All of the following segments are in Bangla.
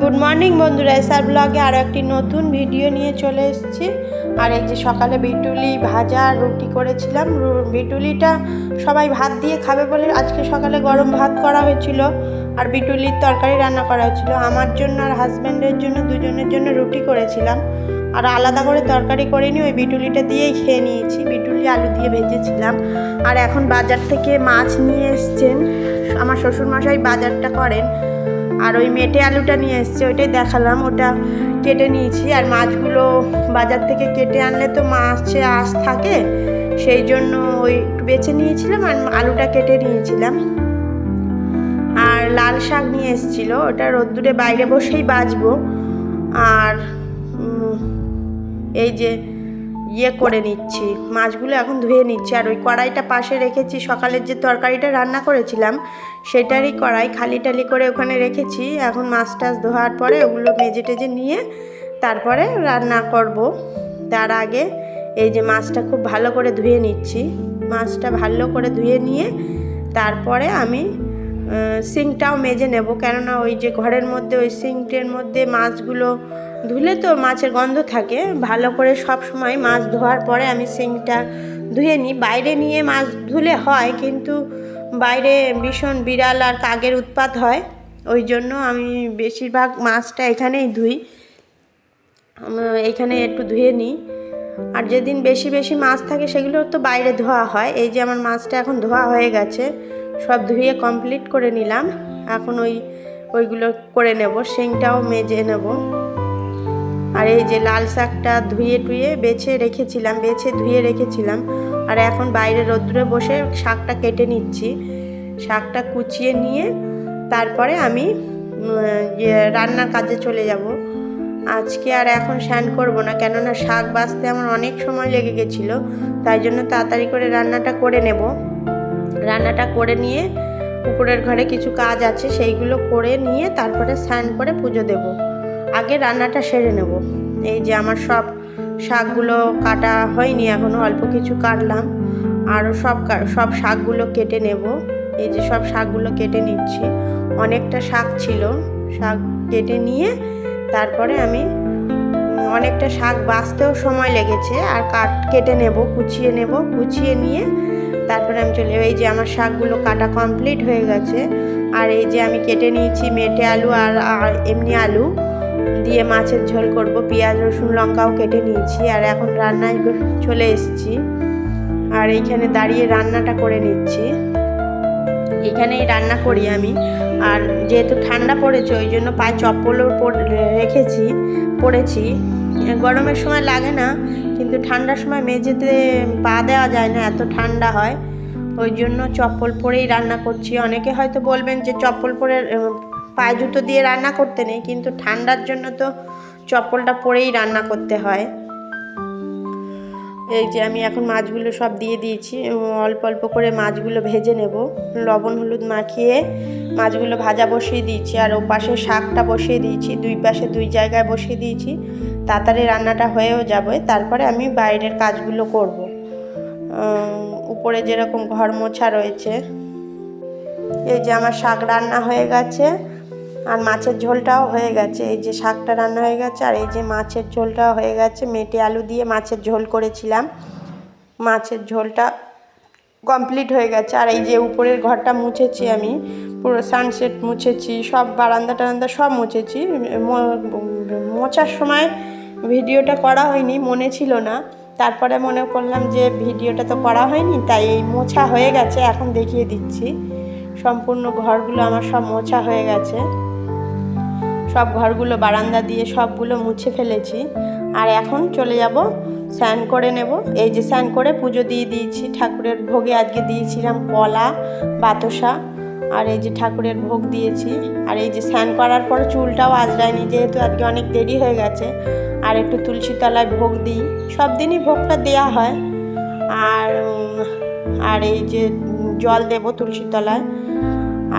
গুড মর্নিং বন্ধুরা, এসআর ব্লগে আরও একটি নতুন ভিডিও নিয়ে চলে এসেছি। আর এই যে সকালে বিটুলি ভাজা আর রুটি করেছিলাম। বিটুলিটা সবাই ভাত দিয়ে খাবে বলে আজকে সকালে গরম ভাত করা হয়েছিল আর বিটুলির তরকারি রান্না করা হয়েছিল। আমার জন্য আর হাজব্যান্ডের জন্য দুজনের জন্য রুটি করেছিলাম আর আলাদা করে তরকারি করিনি, ওই বিটুলিটা দিয়েই খেয়ে নিয়েছি। বিটুলি আলু দিয়ে ভেজেছিলাম। আর এখন বাজার থেকে মাছ নিয়ে এসছেন, আমার শ্বশুরমশাই বাজারটা করেন। আর ওই মেটে আলুটা নিয়ে এসছে, ওইটাই দেখালাম, ওটা কেটে নিয়েছি। আর মাছগুলো বাজার থেকে কেটে আনলে তো মাছে আঁশ থাকে, সেই জন্য ওই একটু বেছে নিয়েছিলাম আর আলুটা কেটে নিয়েছিলাম। আর লাল শাক নিয়ে এসেছিলো, ওটা রোদ্দুরে বাইরে বসেই বাজবো। আর এই যে করে নিচ্ছি, মাছগুলো এখন ধুয়ে নিচ্ছি। আর ওই কড়াইটা পাশে রেখেছি, সকালের যে তরকারিটা রান্না করেছিলাম সেটারই কড়াই খালি টালি করে ওখানে রেখেছি। এখন মাছ টাছ ধোয়ার পরে ওগুলো মেজে টেজে নিয়ে তারপরে রান্না করব। তার আগে এই যে মাছটা খুব ভালো করে ধুয়ে নিচ্ছি। মাছটা ভালো করে ধুয়ে নিয়ে তারপরে আমি সিঙ্কটাও মেজে নেব, কেননা ওই যে ঘরের মধ্যে ওই সিঙ্কের মধ্যে মাছগুলো ধুলে তো মাছের গন্ধ থাকে। ভালো করে সব সময় মাছ ধোয়ার পরে আমি সিঙ্কটা ধুয়ে নিই। বাইরে নিয়ে মাছ ধুলে হয়, কিন্তু বাইরে ভীষণ বিড়াল আর কাকের উৎপাত হয়, ওই জন্য আমি বেশিরভাগ মাছটা এখানেই ধুই, এখানে একটু ধুয়ে নিই। আর যেদিন বেশি বেশি মাছ থাকে সেগুলো তো বাইরে ধোয়া হয়। এই যে আমার মাছটা এখন ধোয়া হয়ে গেছে, সব ধুয়ে কমপ্লিট করে নিলাম। এখন ওইগুলো করে নেব, সিঙ্কটাও মেজে নেব। আর এই যে লাল শাকটা ধুয়ে বেছে ধুয়ে রেখেছিলাম। আর এখন বাইরে রোদ্দুরে বসে শাকটা কেটে নিচ্ছি। শাকটা কুচিয়ে নিয়ে তারপরে আমি রান্নার কাজে চলে যাব। আজকে আর এখন স্নান করব না, কেননা শাক বাছতে আমার অনেক সময় লেগে গেছিলো, তাই জন্য তাড়াতাড়ি করে রান্নাটা করে নেব। রান্নাটা করে নিয়ে উপরের ঘরে কিছু কাজ আছে, সেইগুলো করে নিয়ে তারপরে স্নান করে পুজো দেব। আগে রান্নাটা সেরে নেব। এই যে আমার সব শাকগুলো কাটা হয়নি এখনও, অল্প কিছু কাটলাম। আরও সব শাকগুলো কেটে নেব। এই যে সব শাকগুলো কেটে নিচ্ছি, অনেকটা শাক ছিল। শাক কেটে নিয়ে তারপরে আমি অনেকটা শাক বাছতেও সময় লেগেছে, আর কেটে নেব, কুচিয়ে নিয়ে তারপরে আমি এই যে আমার শাকগুলো কাটা কমপ্লিট হয়ে গেছে। আর এই যে আমি কেটে নিয়েছি মেটে আলু আর এমনি আলু দিয়ে মাছের ঝোল করব। পেঁয়াজ রসুন লঙ্কাও কেটে নিয়েছি। আর এখন রান্নায় চলে এসেছি, আর এইখানে দাঁড়িয়ে রান্নাটা করে নিচ্ছি। এখানেই রান্না করি আমি। আর যেহেতু ঠান্ডা পড়েছে ওই জন্য পায়ে চপ্পলও পরেছি। গরমের সময় লাগে না, কিন্তু ঠান্ডার সময় মেঝেতে পা দেওয়া যায় না, এত ঠান্ডা হয়, ওই জন্য চপ্পল পরেই রান্না করছি। অনেকে হয়তো বলবেন যে চপ্পল পরে পায়ে জুতো দিয়ে রান্না করতে নেই, কিন্তু ঠান্ডার জন্য তো চপ্পলটা পরেই রান্না করতে হয়। এই যে আমি এখন মাছগুলো সব দিয়ে দিয়েছি, অল্প অল্প করে মাছগুলো ভেজে নেব। লবণ হলুদ মাখিয়ে মাছগুলো ভাজা বসিয়ে দিয়েছি। আর ও পাশে শাকটা বসিয়ে দিয়েছি, দুই পাশে দুই জায়গায় বসিয়ে দিয়েছি, তাড়াতাড়ি রান্নাটা হয়েও যাবে। তারপরে আমি বাইরের কাজগুলো করব। উপরে যেরকম ঘর মোছা রয়েছে। এই যে আমার শাক রান্না হয়ে গেছে আর মাছের ঝোলটাও হয়ে গেছে। এই যে শাকটা রান্না হয়ে গেছে আর এই যে মাছের ঝোলটাও হয়ে গেছে। মেটে আলু দিয়ে মাছের ঝোল করেছিলাম, মাছের ঝোলটা কমপ্লিট হয়ে গেছে। আর এই যে উপরের ঘরটা মুছেছি আমি, পুরো সানসেট মুছেছি, সব বারান্দা টারান্দা সব মুছেছি। মোছার সময় ভিডিওটা করা হয়নি, মনে ছিল না, তারপরে মনে করলাম যে ভিডিওটা তো করা হয়নি, তাই এই মোছা হয়ে গেছে, এখন দেখিয়ে দিচ্ছি। সম্পূর্ণ ঘরগুলো আমার সব মোছা হয়ে গেছে, সব ঘরগুলো বারান্দা দিয়ে সবগুলো মুছে ফেলেছি। আর এখন চলে যাব, স্নান করে নেব। এই যে স্নান করে পুজো দিয়ে দিয়েছি। ঠাকুরের ভোগে আজকে দিয়েছিলাম কলা বাতাসা, আর এই যে ঠাকুরের ভোগ দিয়েছি। আর এই যে স্নান করার পর চুলটাও আঁচড়ায়নি, যেহেতু আজকে অনেক দেরি হয়ে গেছে। আর একটু তুলসী তলায় ভোগ দিই, সব দিনই ভোগটা দেওয়া হয়। আর এই যে জল দেব তুলসী তলায়।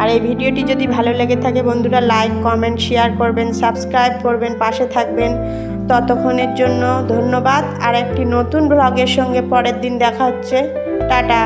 আর এই ভিডিওটি যদি ভালো লেগে থাকে বন্ধুরা, লাইক কমেন্ট শেয়ার করবেন, সাবস্ক্রাইব করবেন, পাশে থাকবেন। ততক্ষণের জন্য ধন্যবাদ। আর একটি নতুন ব্লগের সঙ্গে পরের দিন দেখা হচ্ছে। টাটা।